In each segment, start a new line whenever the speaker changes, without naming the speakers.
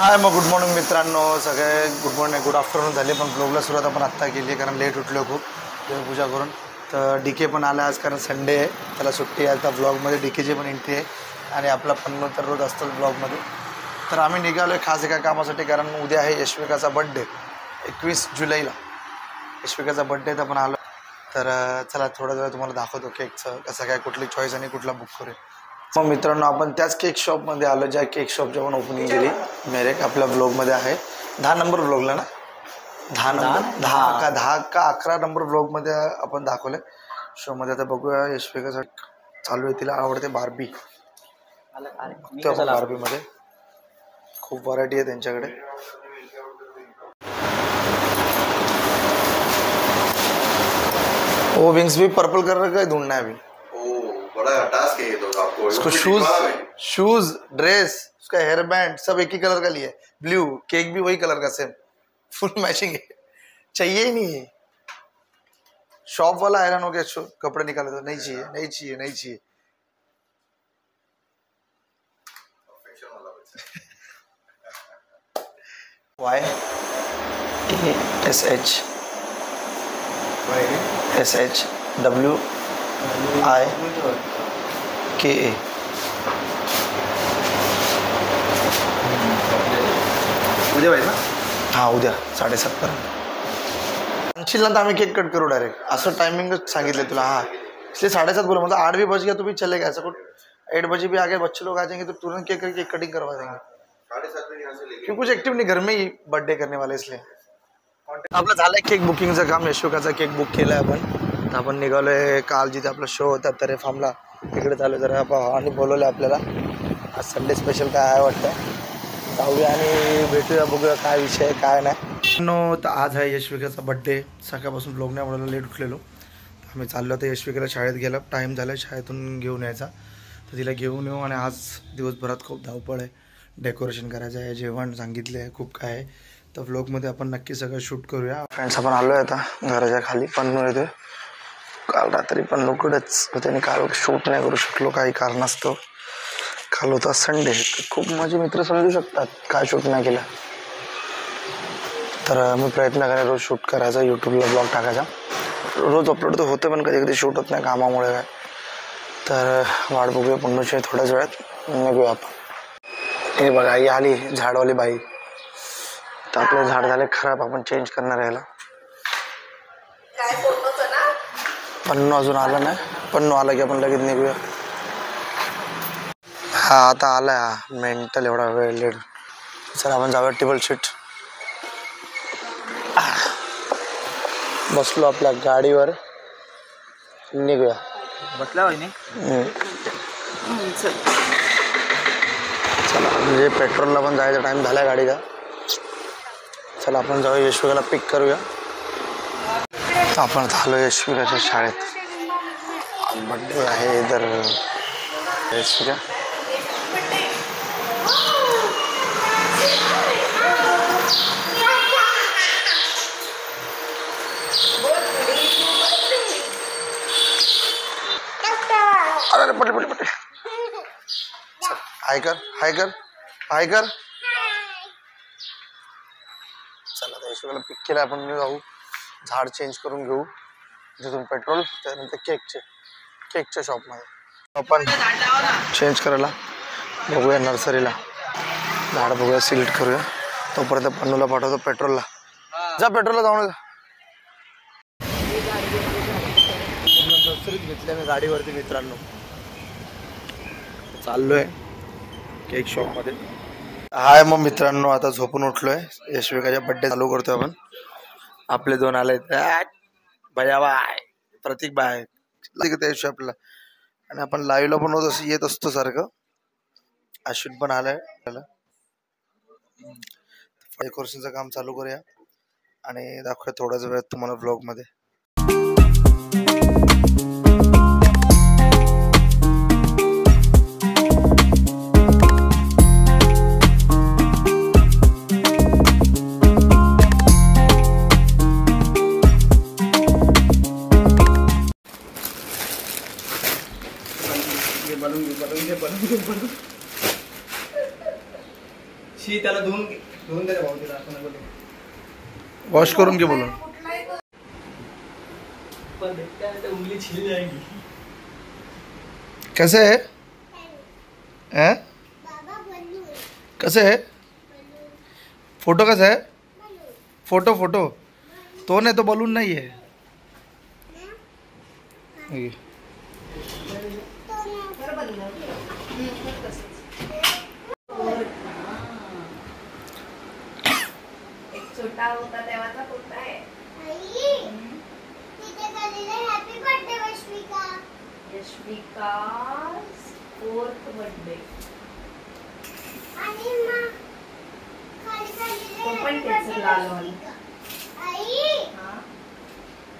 हाय मग good morning मित्रांनो, सगळे गुड मॉर्निंग गुड आफ्टरनून झाले. पण ब्लॉगला सुरुवात आपण आत्ता केली आहे कारण लेट उठलो खूप देवपूजा करून. तर DK पण आला आज कारण संडे आहे, त्याला सुट्टी आहे. आता ब्लॉगमध्ये DKची पण एंट्री आहे आणि आपला पन्नू तर रोज असतो ब्लॉगमध्ये. तर आम्ही निघालो आहे खास एका कामासाठी कारण उद्या आहे यशविकाचा बड्डे 21 जुलैला. यशविकाचा बड्डे तर आपण आलो. तर चला थोडा वेळ तुम्हाला दाखवतो केकचं कसं काय, कुठली चॉईस आणि कुठला बुक करूया. मग मित्रांनो आपण त्याच केक शॉपमध्ये आलो ज्या केक शॉपची आपण ओपनिंग केली. मेरेक आपल्या ब्लॉगमध्ये आहे 10 नंबर ब्लॉगला ना, 10 का 11 नंबर ब्लॉगमध्ये आपण दाखवलं शोमध्ये. आता बघूया यशविकासाठी चालू आहे, तिला आवडते बार्बी. बार्बीमध्ये खूप व्हरायटी आहे त्यांच्याकडे. वो विंग्स भी पर्पल कलर का ढूंढना है अभी.
बड़ा टास्क है ये तो आपको.
उसको शूज ड्रेस उसका हेयर बैंड सब एक ही कलर का लिया है, ब्लू. केक भी वही कलर का सेम, फुल मैचिंग है. चाहिए ही नहीं है. शॉप वाला हैरान हो गया, कपड़े निकाले तो नहीं चाहिए नहीं चाहिए नहीं चाहिए. YSHWIKA.
उद्या पाहिजे ना.
हाँ उद्या 7:30 पर्यंत आणशील ना तर आम्ही केक कट करू डायरेक्ट. असं टायमिंगच सांगितलं तुला. हाँ इसलिए 7:30 बोला, मतलब 8 भी बज गया तो भी चलेगा. ऐसा कुछ 8 बजे भी आगे बच्चे लोग आ जाएंगे तो तुरंत केक करके कटिंग करवा देंगे.
7:30 में यहाँ से लेके
क्यों कुछ एक्टिव नहीं, घर में ही बर्थडे करने वाले इसलिए. आपलं झालंय केक बुकिंगचं काम. यशोकाचा केक बुक केलाय आपण. तर आपण निघालोय काल जिथे आपला शो होता तरे फार्मला, तिकडे चालू जरा आणि बोलवलं आपल्याला. आज संडे स्पेशल काय आहे वाटतं, जाऊया आणि भेटूया, बघूया काय विषय काय नाही. तर आज आहे यशविकाचा बड्डे. सकाळपासून ब्लॉग नाही आवडला, लेट उठलेलो. आम्ही चाललो होतो यशविकाला शाळेत गेला, टाईम झाला शाळेतून घेऊन यायचा. तर तिला घेऊन येऊ आणि आज दिवसभरात खूप धावपळ आहे. डेकोरेशन करायचं आहे, जेवण सांगितलं आहे, खूप काय आहे. तर व्लॉगमध्ये आपण नक्की सगळं शूट करूया. फ्रेंड्स आपण आलो आहे आता घराच्या खाली. पन्नू येते. काल रात्री पन्नूकडेच होते आणि काल शूट नाही करू शकलो काही कारणास्तव. काल होता संडे. खूप माझे मित्र समजू शकतात काय शूट नाही केलं. तर मी प्रयत्न करेन रोज शूट करायचा, यूट्यूबला ब्लॉग टाकायचा. रोज अपलोड तर होतं पण कधी कधी शूट होत नाही कामामुळे काय. तर वाट बघूया पन्नूची थोड्याच वेळात निघूया आपण. हे बघा आई आली, झाडवाली बाई. तर आपले झाड झाले खराब, आपण चेंज करणार याला. पन्नू अजून आला नाही. पन्नू आला की आपण लगेच निघूया. हा आता आलाय. हा मेंटल एवढा वेळ लेट. चला आपण जाऊया टेबल शीट. बसलो आपल्या गाडीवर, निघूया.
बसला वहिनी.
चला म्हणजे पेट्रोलला पण जायचा टाइम झाला आहे गाडीचा. चला आपण जाऊया यशविकाला पिक करूया. तर आपण झालो यशविकाच्या शाळेत. बड्डे आहे इधर यशविका. अरे पटे पटे पटे. हाय कर हाय कर हाय कर. चला आता यशविकाला पिक केलं आपण. जाऊ झाड चेंज करून घेऊ तिथून पेट्रोल, त्यानंतर केकच्या शॉपमध्ये आपण चेंज करायला बघूया नर्सरीला. झाड बघूया, सिलेक्ट करूया. तोपर्यंत पन्नूला पाठवतो पेट्रोलला. जा पेट्रोलला जाऊन. नर्सरीत घेतल्या मी गाडीवरती मित्रांनो. चाललोय केक शॉपमध्ये. हाय मग मित्रांनो, आता झोपून उठलोय. यशविकाच्या बड्डे चालू करतोय आपण. आपले दोन आले भैया बाय, प्रतीक बाय त्या शॉपला. आणि आपण लाईव्हला पण होत येत असतो सारखं. अश्विन पण आलाय. डेकोरेशनचं काम चालू करूया आणि दाखवूया थोड्याच वेळात तुम्हाला व्लॉगमध्ये.
त्याला धुवून दे रे भाऊ, तिला असं नको देऊ.
वॉश करून घे बोलून.
पण देखते हैं तो उंगली छिल जाएगी.
कैसे है हैं? कैसे है फोटो? कैसा है फोटो? फोटो तो नहीं तो बलून नहीं है ये.
एक छोटा होता तेव्हाचा फोटो आहे. Happy birthday Vaishvika. Yashvika 4th birthday. आणि मग खाली काढलेलं पण त्याचं लाल वालं. आई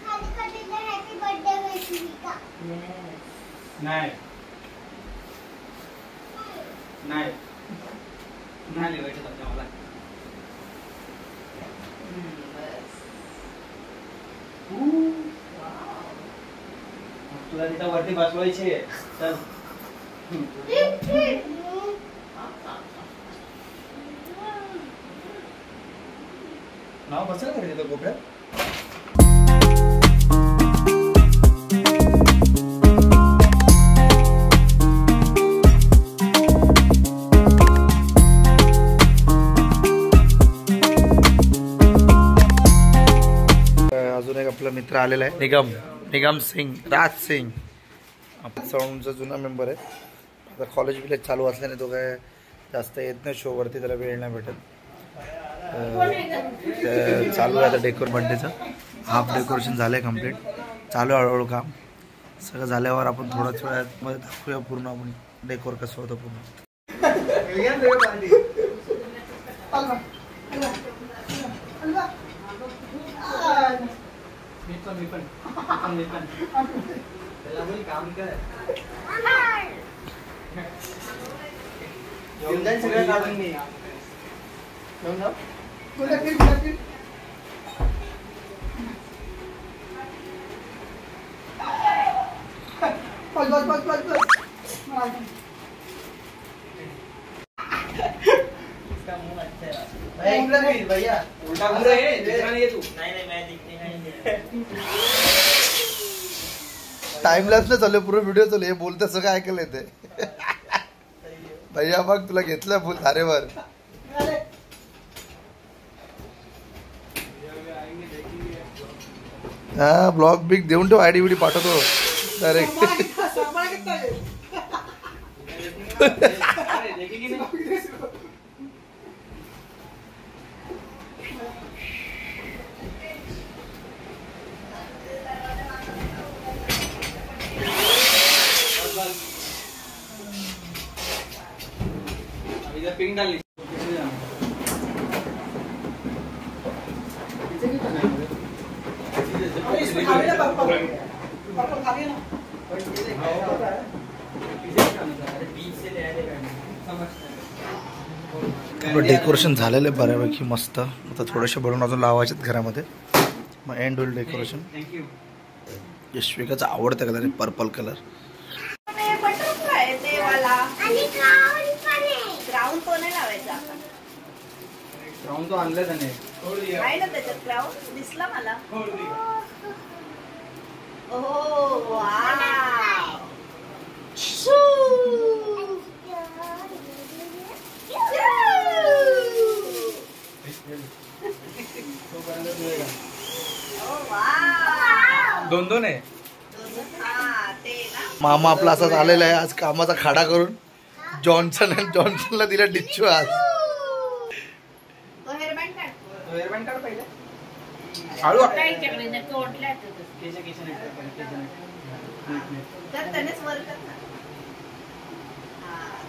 खाली काढलेलं हॅपी बर्थडे वैश्विका.
नाही नाही नाही लिवायचं समजा मला. तुला तिथं वरती बसवायची आहे. चल नाव बसेल का रे तिथं कोपऱ्यात?
अजून एक आपला मित्र आलेला आहे निगम सिंग, राज सिंग. साऊंडचा जुना मेंबर आहे. आता कॉलेज बिलेज चालू असल्याने तो काय जास्त येत नाही शोवरती, त्याला वेळ नाही भेटत. चालू आहे आता डेकोर बड्डेचं. हाफ डेकोरेशन झालं आहे कम्प्लीट. चालू आहे हळूहळू काम. सगळं झाल्यावर आपण थोड्याच वेळात मध्ये दाखवूया पूर्ण आपण डेकोर कसं होतं पूर्ण.
मी पण त्याला बोल काम कर. घेऊन जाईन सगळं काढून मी. घेऊन जाऊ. भैया उल्टा घूम रहे हैं. दिख रहा नहीं है तू? नहीं मैं दिखने का नहीं.
टाइम लॅप्स नाही चालू, पूर्ण व्हिडिओ चालू. हे बोलतं सगळं ऐकायला येते. भैया बघ तुला घेतलं फुल धारेवर. हा ब्लॉग बिग देऊन ठेव. आयडी विडी पाठवतो डायरेक्ट.
पिंग डाली.
डेकोरेशन झालेलं आहे बऱ्यापैकी मस्त. आता थोडेसे बलून अजून लावायचे घरामध्ये, मग एंड होईल डेकोरेशन. यशविकाचा आवडता कलर आहे पर्पल कलर.
ग्राउंड तो नाही लावायचा आपण.
ग्राउंड तो आणलं त्याने.
आहे ना त्याच्यात ग्राउंड दिसला मला. ओह वाव.
दोन दोन आहे.
मामा आपला असाच आलेला आहे आज कामाचा खाडा करून. जॉन्सनला दिला डिच्चू आज.
हेअरबँड काढ पहिले.
त्यानेच वर कर ना.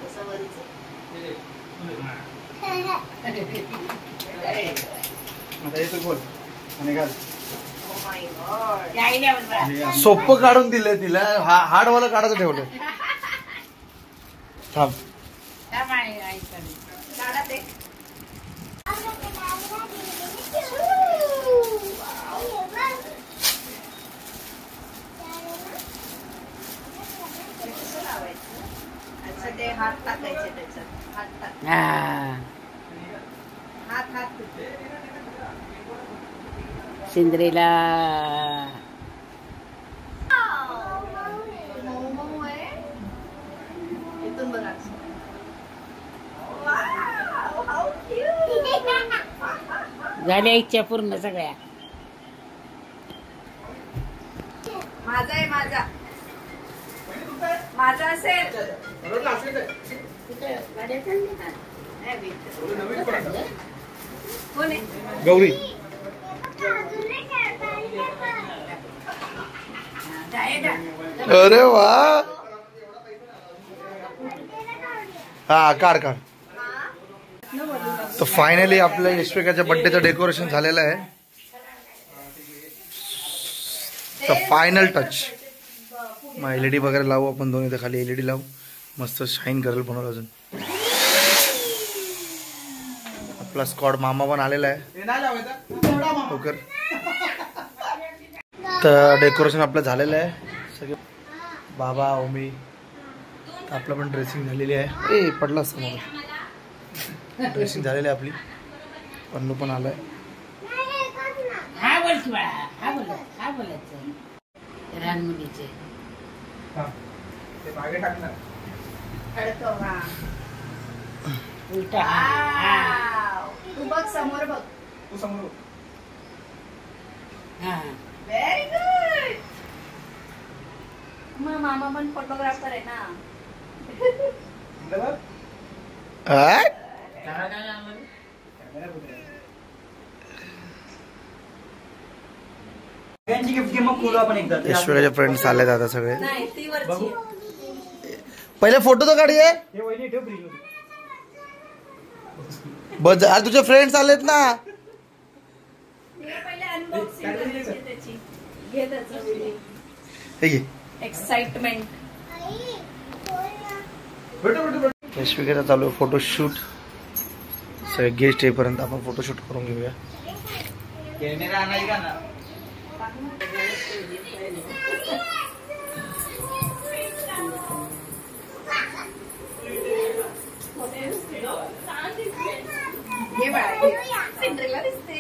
तसं वरच.
आता येतो बोल आणि घाल.
सोपं काढून दिलंय तिला. हार्डवाला काढायचं ठेवलं. थांब.
अच्छा ते हात टाकायचे त्याच्यात. हात टाक.
सिंद्रेला झाल्या इच्छा पूर्ण सगळ्या.
माझा आहे माझा असेल. कोण आहे?
गौरी. अरे वा. हा काढ. तर फायनली आपल्या यशविकाच्या बर्थडेचं डेकोरेशन झालेलं आहे. तर फायनल टच. मग LED वगैरे लावू आपण दोन्ही. तर खाली LED लावू, मस्त शाईन करेल बनवलं. अजून आपला स्क्वॉड मामा पण आलेला आहे लवकर. तर डेकोरेशन आपलं झालेलं आहे. सगळे बाबा ओमी. आपलं पण ड्रेसिंग झालेली आहे. ए पडला समोर. ड्रेसिंग झालेली आहे आपली. पन्नू पण आलाय.
हा बोल बाळा, हा बोलायचं रानमुलीचे. उलटा
तू बघ समोर बघ.
हा.
Very good. मग मामा पण फोटोग्राफर आहे ना.
ऐश्वर्याचे फ्रेंड्स आले आता सगळे.
नाही ती वरची.
पहिले फोटो तर काढूया. बस अरे तुझे फ्रेंड्स आलेत ना.
पहिले अनबॉक्सिंग करायची त्याची. घे त्याचं व्हिडिओ.
हे घे.
एक्साइटमेंट.
ऐश्वर्याचा चालू आहे फोटोशूट. सगळे गेस्ट येईपर्यंत आपण फोटोशूट करून घेऊया.
कॅमेरा आणायचा का ना. ये बाळा सिंड्रेला दिसते.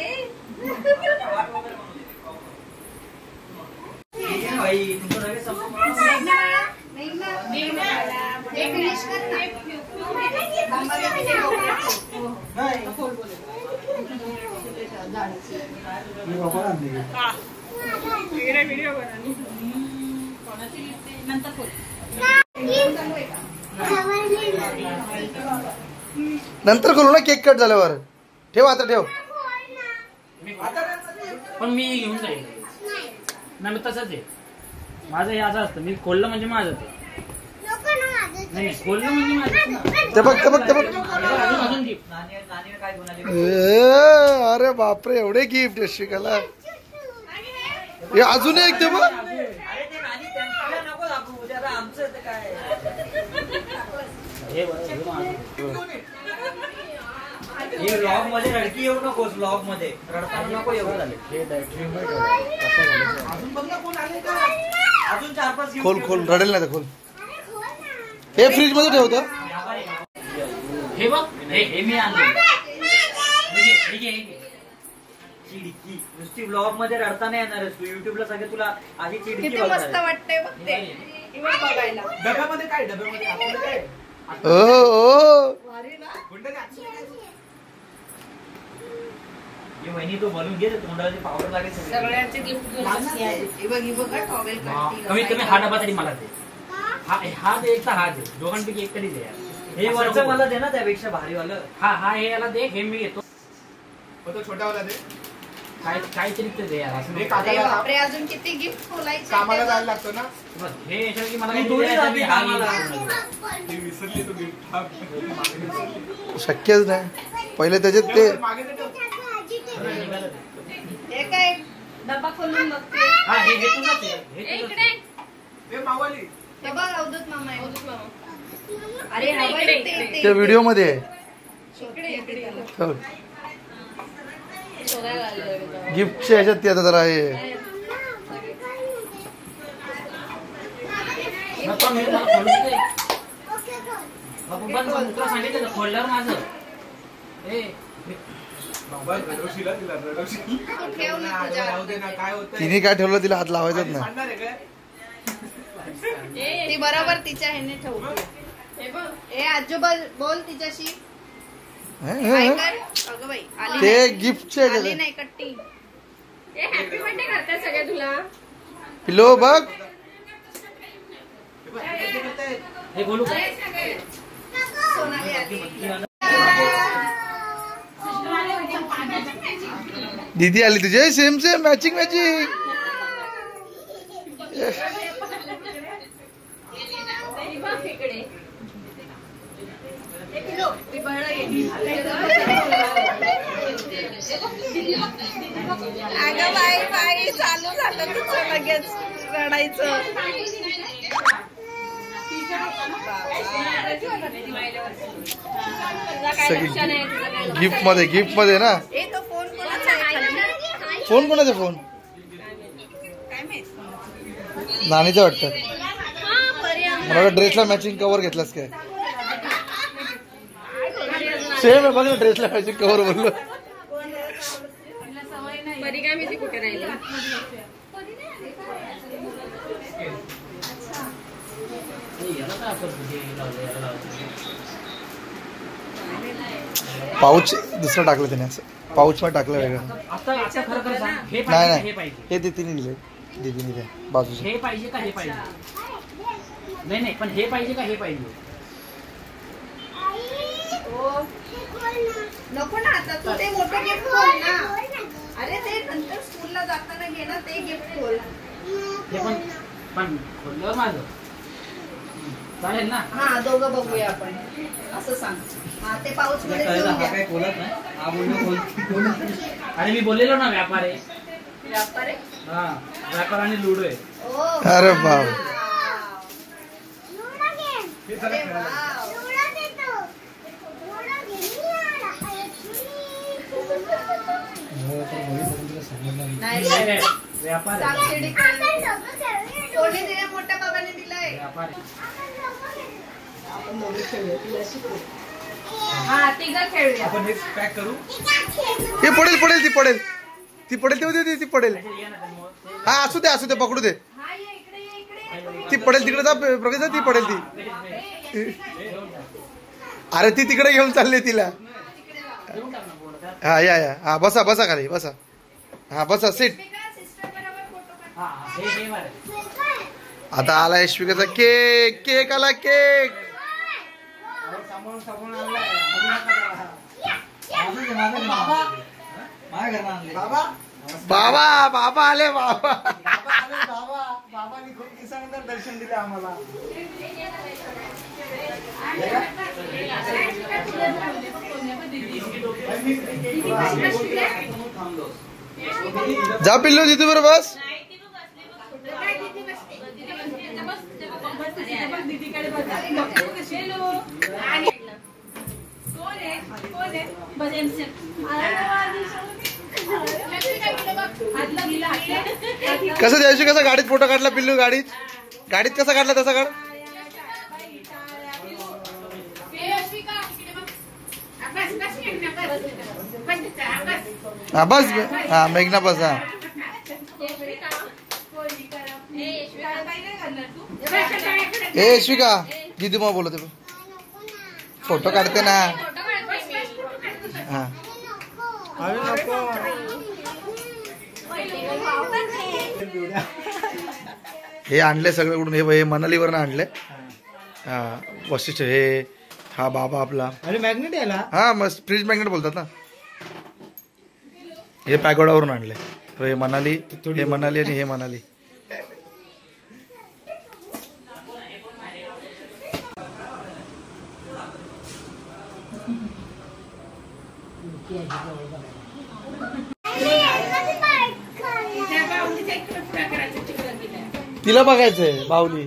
नंतर करू ना केक कट झाल्यावर. ठेव आता ठेव.
पण मी घेऊन जाईल ना. मी तसंच आहे माझं. हे असं असतं मी खोललं म्हणजे माझं. नाही खोललं म्हणजे माझं.
ते बघ.
अजून घे.
अरे बापरे एवढे गिफ्ट यशिकाला. हे अजून एक ते बघ.
हे व्लॉग मध्ये रडकी येऊ नकोस. व्लॉग मध्ये रडताना नको येऊ. अजून 4-5
खोल रडेल ना. खोल. हे फ्रीज मध्ये ठेवतो.
हे बघ. हे मी आणलं. चिडकी नुसती ब्लॉग मध्ये रडताना येणार. तू युट्यूबला सगळे तुला आधी चिडकी
किती मस्त वाटतंय बघ ते. इव्हन बघायला.
डब्यामध्ये काय काय वहिनी तो बनवून घे. तोंडाची पावडर लागेल.
सगळ्यांचे गिफ्ट
कमीत कमी हा डबा तरी मला दे. हा दे. एक तर हा दे. दोघांपैकी एक तरी दे. हे वरचं मला दे ना. त्यापेक्षा भारीवालं. हा हे याला दे. हे मी घेतो.
छोटावाला दे.
काहीतरी ते दे यार.
बापरे अजून किती गिफ्ट खोलायचे.
कामाला जायला लागतो ना.
हे याच्यावर की मला
शक्यच नाही. पहिले त्याच्यात ते
हे काय डब्बा खोलून बघते.
हे तुझंच आहे.
हे बघ अवधूत मामा आहे. अवधूत मामा. अरे हवं
त्या व्हिडिओ मध्ये आहे. गिफ्टच्या ह्याच्यात ते आता जरा आहे.
तुला सांगितलं खोलल्यावर माझं.
बाबा रडवशील तिला रडवशील.
ठेव ना तुझ्या.
राहू दे ना, काय होतंय?
तिने काय ठेवलं तिला हात लावायचाच नाही.
सांगणार आहे काय?
ती बरोबर तिच्या ह्याने ठेवते. ए आजोबा बोल तिच्याशी. काय कर? अगं बाई आली
ते
नाही.
गिफ्टचे
आली नाही कट्टी. हॅपी बर्थडे करते सगळे तुला.
पिलो बघ.
हे बोलू का?
सोनाली आली.
दीदी आली तुझे सेम सेम मॅचिंग मॅचिंग.
अगं बाई बाई चालू झालं तुझं लगेच रडायचं.
गिफ्ट मध्ये ना.
ए तो फोन कोणाचा आहे?
फोन कोणाचा फोन?
काय माहित.
नानीचं वाटतं. मला वाटतं ड्रेसला मॅचिंग कव्हर घेतलास काय? सेम आहे बघ ना, ड्रेसला मॅचिंग कव्हर बोललो.
बरी काय माहिती कुठे राहिली.
पाऊच दुसरं टाकलं त्याने, असं पाऊच मध्ये टाकलं वेगळं.
आता खरं खरं सांग, हे
नाही
पाहिजे
नाही
हे पाहिजे
हे ते तिने दिले दीदीने त्या बाजूचे.
हे पाहिजे का हे पाहिजे? नाही नाही, पण हे पाहिजे का हे पाहिजे?
नको ना आता तू ते मोठं गिफ्ट खोल ना. अरे ते नंतर स्कूलला जाताना घे ना ते गिफ्ट खोल.
हे पण खोलल्यावर माझं चालेल ना?
हा दोघं बघूया आपण. असं सांग. हा ते पाऊच मध्ये ठेवून द्या.
अरे मी बोललेलो ना व्यापार आहे.
व्यापार आहे?
हा, व्यापार आणि लुडो आहे.
ओ
अरे बाप.
अरे वाव. नाही
नाही, नाही, व्यापार आहे.
सबसिडी कोणी दिला? मोठ्या बाबाने दिलाय.
व्यापार आहे.
हा तिघं खेळूया.
आपण हे पॅक करू.
हे पडेल पडेल ती पडेल ती पडेल. हा असू दे पकडू दे.
हा ये इकडे.
ती पडेल तिकडे जा प्रगती जा, ती पडेल ती. अरे ती तिकडे घेऊन चालली तिला. हा या हा बसा खाली बसा. हा बसा सीट.
हा, हे बरं आहे.
आता आला यशविकाचा केक आला केक. बाबा आले बाबा.
बाबांनी खूप दिवसानंतर दर्शन दिले आम्हाला.
जा पिल्लू दीदी बरोबर बस. कसं द्यायची कसा गाडीत फोटो काढला पिल्लू गाडीत कसा काढला तसा काढ. हा बस हा मेघना बस. हा ए यशविका दीदी मग बोलते फोटो काढते ना. हा हे आणले सगळं कुठून? हे मनालीवरून आणले. हा वशिष्ठ हे हा बाबा आपला.
अरे मॅग्नेट याला.
हा मस्त फ्रीज मॅग्नेट बोलतात ना. हे पॅगोडावरून आणले. हे मनाली आणि हे मनाली. तिला बघायचंय बाहुली.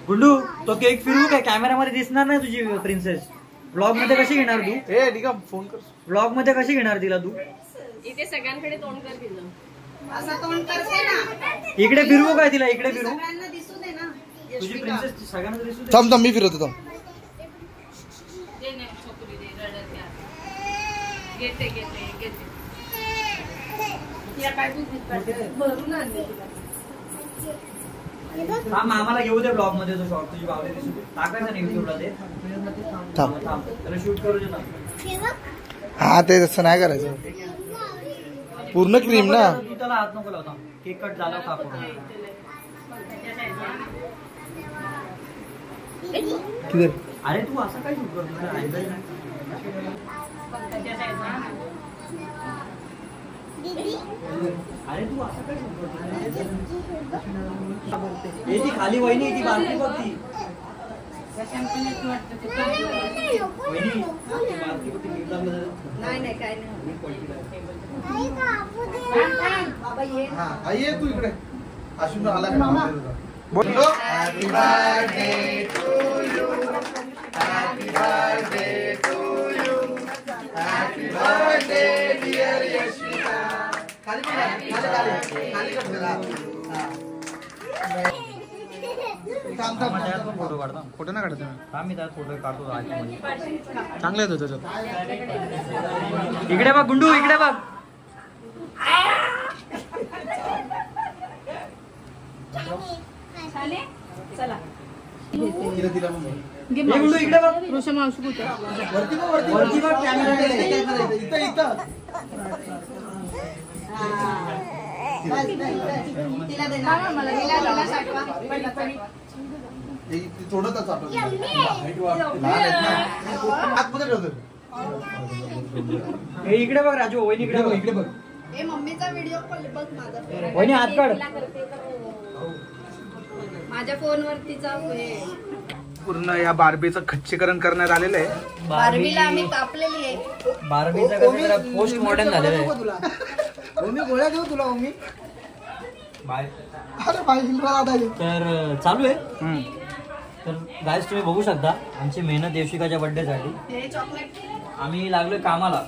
गुंडू तो केक फिरवू काय? कॅमेरामध्ये दिसणार नाही तुझी प्रिन्सेस. ब्लॉग मध्ये कशी घेणार तू?
ए निगम फोन कर.
ब्लॉग मध्ये कशी घेणार तिला तू?
इथे सगळ्यांकडे तोंड कर तिचं. असं तोंड करते ना.
इकडे फिरवू काय तिला? इकडे फिरवू?
सगळ्यांना दिसू दे ना.
तुझी प्रिन्सेस सगळ्यांना दिसू दे.
थांब मी फिरवतो थांब.
घेते घेते घेते या काय तू भरून आणले तुला
हा मामाला घेऊ दे ब्लॉग मध्ये तो शॉर्ट तुझी बावली दिसू टाकायचा नाही युट्यूबला ते
थांब.
त्याला शूट करू दे ना.
हा ते तसं नाही करायचं पूर्ण क्रीम ना.
तू त्याला हात नको लावता केक कट झाला कापून
किती
अरे तू असं काय शूट करतो अरे तू असं काय शूट करतो ती खाली वहिनी ती बारकी बघ ती वहिनी ती बारकी बघ ती
नाही नाही काय नाही
हा ये तू इकडे अश्विन आला का बोलो happy birthday to you happy birthday to you happy birthday dear Yashika खाली कर जरा
फोटो काढतो
फोटो ना काढतो
मी त्यात फोटो काढतो
चांगले होते त्याच्यात
इकडे बघ गुंडू इकडे बघ
चला
दिला मग
हे गुंडू इकडे बघ
ऋषा मावशी कुठे
वरती बघ
वरती बघ कॅमेरा
इथं इथं
तिला दे ना मला तिला साठवा
थोडंच आतमध्ये ठेवतो
हे इकडे बघ राजू वहिनी इकडे बघ
इकडे बघ
ए मम्मीचा व्हिडिओ कॉल बघ माझा
वहिनी हात काढ
माझ्या फोनवरतीचा
पूर्ण या बार्बीचं खच्चीकरण करण्यात आलेलं आहे
बारबीला आम्ही कापलेली आहे
बारबीचं कसं जरा पोस्ट मॉडर्न झालेलं आहे
ओमी गोळ्या देऊ तुला ओमी
बाय
अरे भाई
तर चालू आहे तर गाईस तुम्ही बघू शकता आमची मेहनत देवशिकाच्या बर्थडे साठी
हे चॉकलेट
आम्ही लागलोय कामाला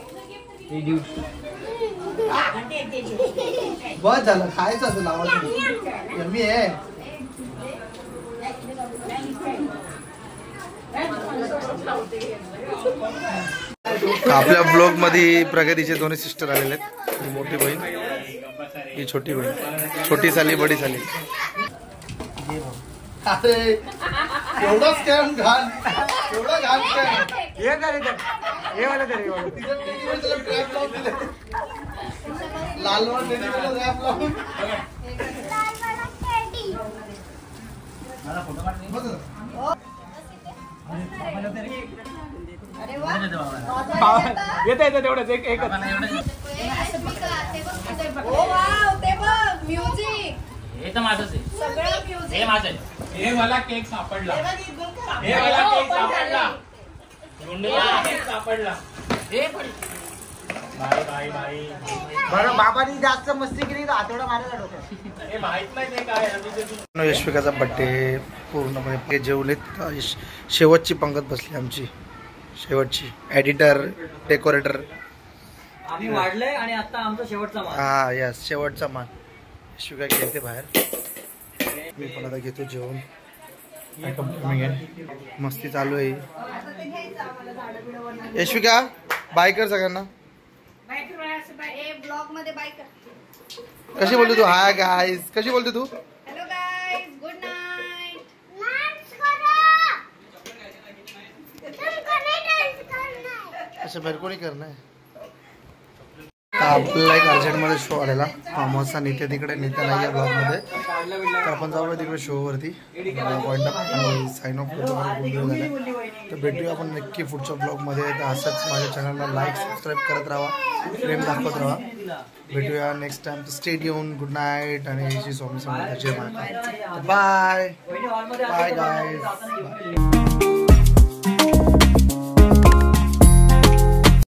हे ड्यूटी
बस झालं खायचं असं लावायचं यम्मी आहे आपल्या ब्लॉग मध्ये प्रगतीचे दोन्ही सिस्टर आलेले आहेत ही मोठी बहीण ही छोटी बहीण छोटी साली बडी साली अरे एवढा स्कॅम घाण एवढा घाण स्कॅम हे करे हे वाला करे ट्रॅप लावून दिले लालवान ट्रॅप लावून
अरे वा
येते तेवढंच एक
ओ वाव ते बघ म्युझिक
हे तर माझंच आहे
सगळं म्युझिक
हे माझं आहे हे मला केक सापडला हे मला केक सापडला गुंडूला केक सापडला हे पण बाई बाई बाई
बरं बाबांनी जास्त मस्ती केली तर आठवडा मारायला डोक्यात
हे माहित नाही ते काय आहे.
यशविकाचा बड्डे पूर्णपणे जेवलेत शेवटची पंगत बसली आमची शेवटची एडिटर डेकोरेटर
आम्ही वाढलंय आणि आता आमचा शेवटचा मान
हा यस शेवटचा मान यशविका घेते बाहेर मी पण आता घेतो जेवण मस्ती चालू आहे यशविका बाय कर सगळ्यांना
ब्लॉग मध्ये बाय कर
कशी बोलते तू हाय गाईज कशी बोलते तू
हॅलो गाईज गुड नाईट
अच्छा मेरे को नहीं करना है आपल्याला एक अर्जंटमध्ये शो आलेला फार्म हाऊसचा नित्य तिकडे नित्य नाही आहे ब्लॉगमध्ये तर आपण जाऊया तिकडे शोवरती पॉईंट अप आणि साइन ऑफ करतो झालं तर भेटूया आपण नक्की पुढच्या ब्लॉगमध्ये तर असंच माझ्या चॅनलला लाईक सबस्क्राईब करत राहा प्रेम दाखवत राहा भेटूया next time stay tune good night आणि श्री स्वामी समर्थ जय महाकाल बाय बाय गाईज